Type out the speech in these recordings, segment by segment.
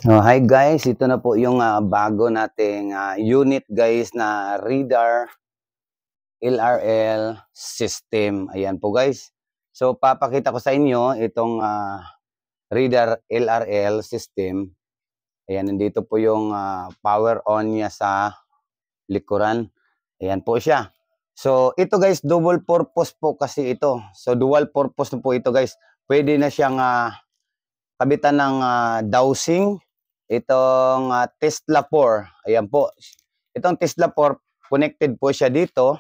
Hi guys, ito na po yung bago nating unit guys na reader LRL system. Ayan po guys. So papakita ko sa inyo itong reader LRL system. Ayan, nandito po yung power on niya sa likuran. Ayan po siya. So ito guys, double purpose po kasi ito. So dual purpose na po ito guys. Pwede na siyang kabitan ng dowsing. Itong Tesla 4, ayan po. Itong Tesla 4, connected po siya dito.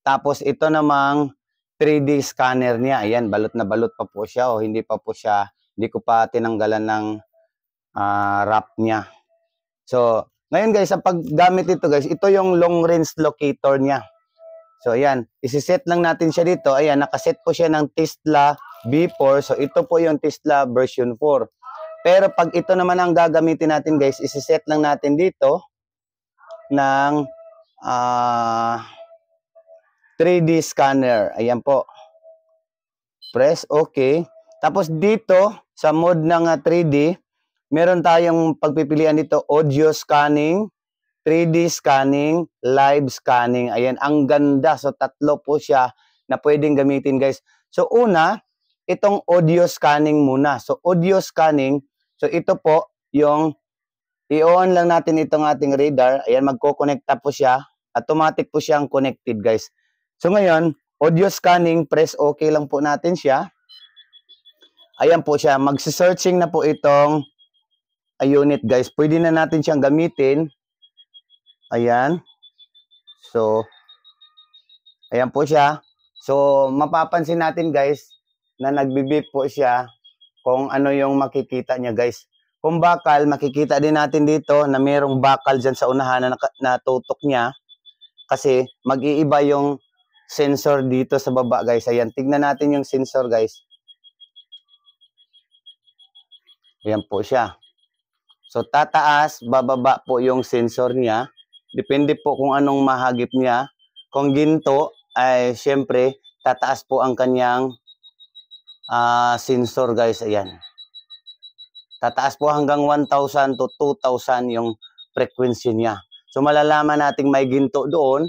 Tapos ito namang 3D scanner niya. Ayan, balot na balot pa po siya. O hindi pa po siya, hindi ko pa tinanggalan ng wrap niya. So, ngayon guys, sa paggamit ito guys, ito yung long range locator niya. So, ayan, isiset lang natin siya dito. Ayan, nakaset po siya ng Tesla B4. So, ito po yung Tesla version 4. Pero pag ito naman ang gagamitin natin guys, isiset lang natin dito ng 3D scanner. Ayan po. Press OK. Tapos dito sa mode ng 3D, meron tayong pagpipilian dito, audio scanning, 3D scanning, live scanning. Ayan, ang ganda. So tatlo po siya na pwedeng gamitin guys. So una, itong audio scanning muna. So audio scanning, so ito po yung i-on lang natin itong ating radar. Ayan, magko-connecta po siya. Automatic po siyang connected guys. So ngayon, audio scanning, press OK lang po natin siya. Ayan po siya. Magsi-searching na po itong unit guys. Pwede na natin siyang gamitin. Ayan. So, ayan po siya. So, mapapansin natin guys na nagbibip po siya kung ano yung makikita niya guys. Kung bakal, makikita din natin dito na mayroong bakal dyan sa unahan na natutok niya. Kasi mag-iiba yung sensor dito sa baba guys. Ayan, tignan natin yung sensor guys. Ayan po siya. So, tataas, bababa po yung sensor niya. Depende po kung anong mahagip niya. Kung ginto, ay syempre, tataas po ang kanyang sensor guys. Ayan. Tataas po hanggang 1,000 to 2,000 yung frequency niya. So, malalaman nating may ginto doon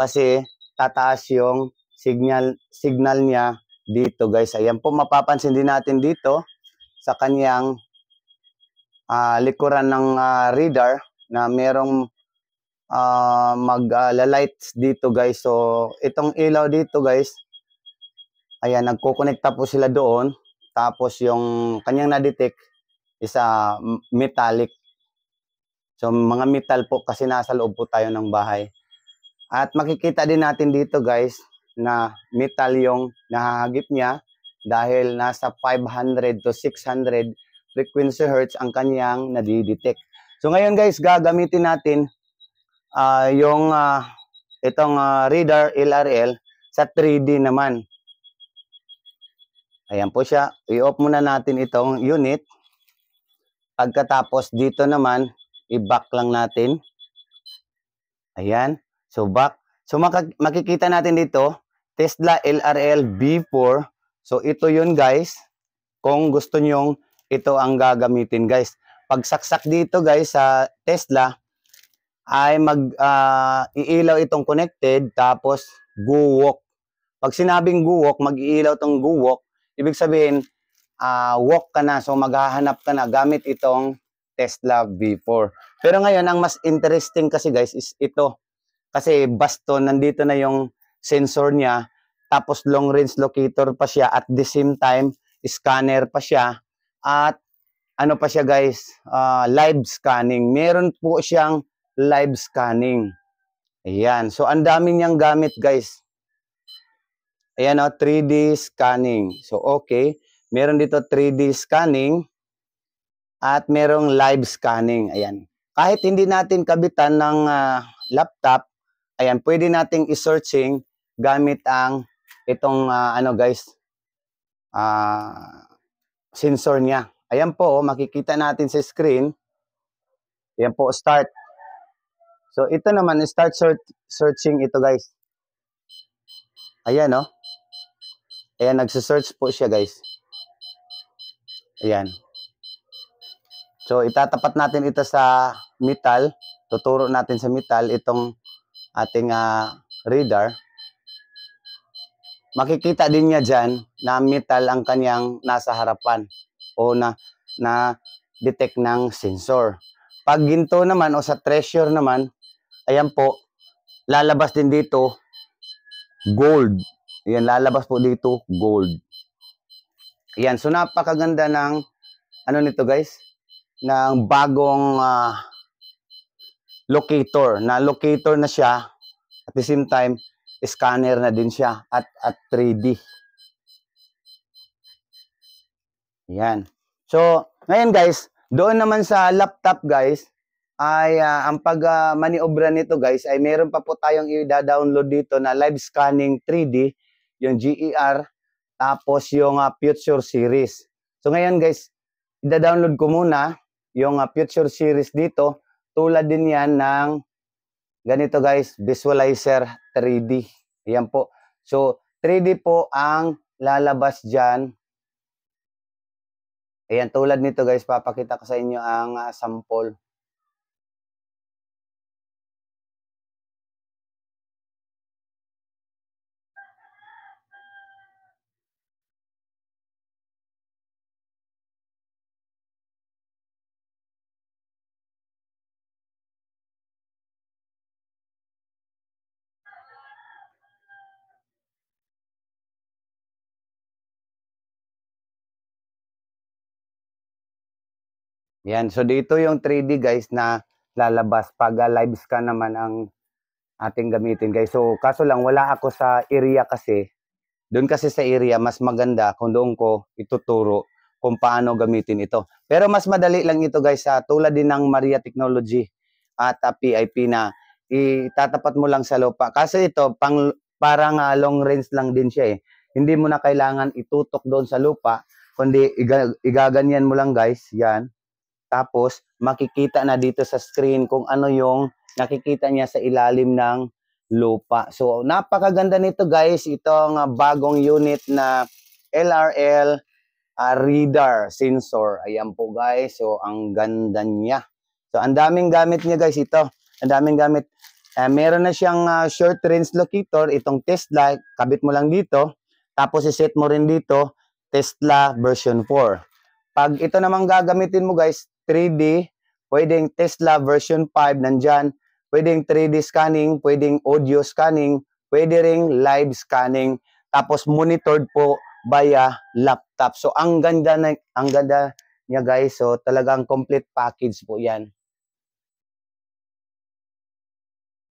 kasi tataas yung signal niya dito guys. Ayan po, mapapansin din natin dito sa kanyang likuran ng radar na merong mag-lights dito guys. So, itong ilaw dito guys, ayan, nagko-connecta po sila doon. Tapos yung kanyang na-detect is metallic. So, mga metal po kasi nasa loob po tayo ng bahay. At makikita din natin dito guys na metal yung nahahagip niya dahil nasa 500 to 600 frequency hertz ang kanyang nadidetect. So ngayon guys, gagamitin natin yung itong reader LRL sa 3D naman. Ayan po siya. I-off muna natin itong unit. Pagkatapos dito naman, i-back lang natin. Ayan. So back. So makikita natin dito, Tesla LRL B4. So ito yun guys. Kung gusto nyong ito ang gagamitin guys. Pagsaksak dito guys sa Tesla, ay iilaw itong connected tapos guwok. Pag sinabing guwok, mag-iilaw itong guwok. Ibig sabihin, walk ka na. So maghahanap ka na gamit itong Tesla V4. Pero ngayon, ang mas interesting kasi guys is ito. Kasi baston, nandito na yung sensor niya. Tapos long range locator pa siya. At the same time, scanner pa siya. At ano pa siya guys, live scanning. Meron po siyang live scanning. Ayan. So, ang dami niyang gamit guys. Ayan o, 3D scanning. So, okay. Meron dito 3D scanning at merong live scanning. Ayan. Kahit hindi natin kabitan ng laptop, ayan, pwede nating i-searching gamit ang itong ano guys, sensor niya. Ayan po, makikita natin sa screen. Ayan po, start. So, ito naman, start searching ito guys. Ayan o. Ayan, nagsisearch po siya guys. Ayan. So, itatapat natin ito sa metal. Tuturo natin sa metal itong ating radar. Makikita din niya dyan na metal ang kanyang nasa harapan o na detect ng sensor. Pag ginto naman o sa treasure naman, ayan po, lalabas din dito gold. Ayan, lalabas po dito gold. Ayan, so napakaganda ng ano nito guys, ng bagong locator. Na locator na siya, at the same time, scanner na din siya at 3D. Yan. So, ngayon guys, doon naman sa laptop guys, ay ang pag-maniobra nito guys, ay meron pa po tayong i-download dito na live scanning 3D, yung GER, tapos yung Future Series. So ngayon guys, i-download ko muna yung Future Series dito, tulad din yan ng ganito guys, Visualizer 3D. Ayan po. So, 3D po ang lalabas dyan. Ayan, tulad nito guys, papakita ko sa inyo ang sample. Yan, so dito yung 3D guys na lalabas pag live scan naman ang ating gamitin guys. So kaso lang wala ako sa area kasi. Doon kasi sa area mas maganda kung doon ko ituturo kung paano gamitin ito. Pero mas madali lang ito guys sa tulad din ng Maria Technology at PIP na itatapat mo lang sa lupa. Kasi ito parang long range lang din siya eh. Hindi mo na kailangan itutok doon sa lupa, kundi igaganyan mo lang guys, yan. Tapos, makikita na dito sa screen kung ano yung nakikita niya sa ilalim ng lupa. So, napakaganda nito guys. Itong bagong unit na LRL radar sensor. Ayan po guys. So, ang ganda niya. So, ang daming gamit niya guys ito. Ang daming gamit. Meron na siyang short range locator. Itong Tesla, kabit mo lang dito. Tapos, iset mo rin dito, Tesla version 4. Pag ito namang gagamitin mo guys, 3D, pwedeng Tesla version 5 nandyan, pwedeng 3D scanning, pwedeng audio scanning, pwede ring live scanning, tapos monitored po via laptop. So ang ganda niya guys, so talagang complete package po yan.